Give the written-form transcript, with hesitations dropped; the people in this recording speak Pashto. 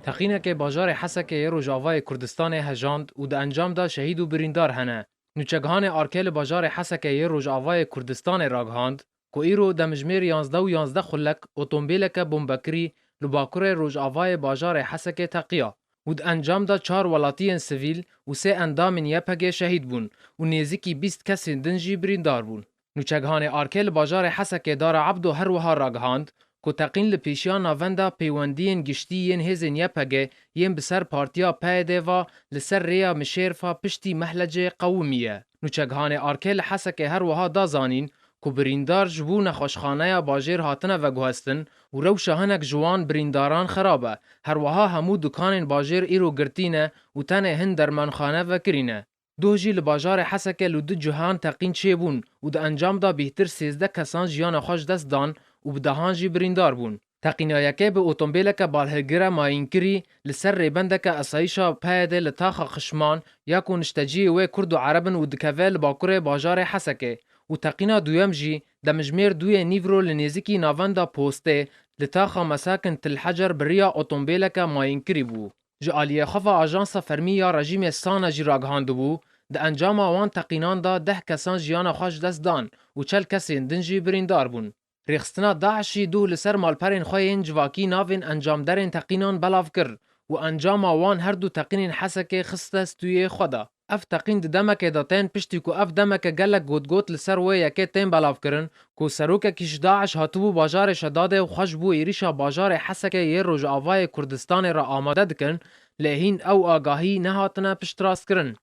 تقینه باجار حسکه یه روجاوای کردستان هجاند و ده انجام دا شهید و بریندار هنه. نوچگهان آرکل باجار حسکه یه روجاوای کردستان راگهاند که ایرو ده مجمیر 11 و 11 خلک اوتومبیلک بومبکری لباکور روجاوای باجار حسکه تقیا و ده انجام دا 4 ولاتین سویل و 3 اندامین یپگه شهید بون و نیزیکی 20 کسی دنجی بریندار بون. نوچگهان آرکل باجار حسکه دار عبدو هر وها راگهاند کو تقین لپیشیان ناوندا پیوندین گشتیین هزین یپگه یم بسر پارتیا پایدوا لسر ریا مشیرفا پشتی محلجه قومیه. نوچگهان آرکل حسکه هر وها دازانین کو بریندار جبو نخوشخانه باجر هاتنه و گوهستن و رو شهنک جوان برینداران خرابه. هر وها همو دکان باجر ایرو گرتینه و تنه هن درمانخانه و کرینه. دوجی لباجار حسکه لدو جهان تقین چه بون و ده انجام دا بهتر 13 کسان جیان خوش دست دان و بدهان جی بریندار بون. تقینایکه به اوتومبیلک بالهگره ماین کری لسر ریبندک اسایشا پایده لطاق خشمان یا کنشتجی و کرد و عربن و دکوه باکور باجار حسکه و تقینا دویم جی دمجمیر دوی نیورو لنیزیکی ناوندا پوسته لطاق مساکن تل حجر بریا اوتومبیلک ماین کری بو. جالیه خفا آژانس فرمی یا رژیم سانا جی راگهاندو بو ده انجام آوان تقینان دا 10 کسان جیان خوش دست دان و 40 کسی دنجی بریندار بون. ریخستنا داعشی دو لسر مالپرین خوین جواکی ناوین انجام درین تقینان بلاف کر و انجام آوان هر دو تقین حسکه خسته استوی خدا. اف تقین دمک داتین پشتی کو اف دمک گلک گوت لسر و یکی تین بلاف کرن کو سروک کش داعش هاتو باجار شداده و خوش بو ایریشا باجار حسکه یه روج آوای کردستان را آماده دکن لهین او آگاهی نهاتنا پشت راست کرن.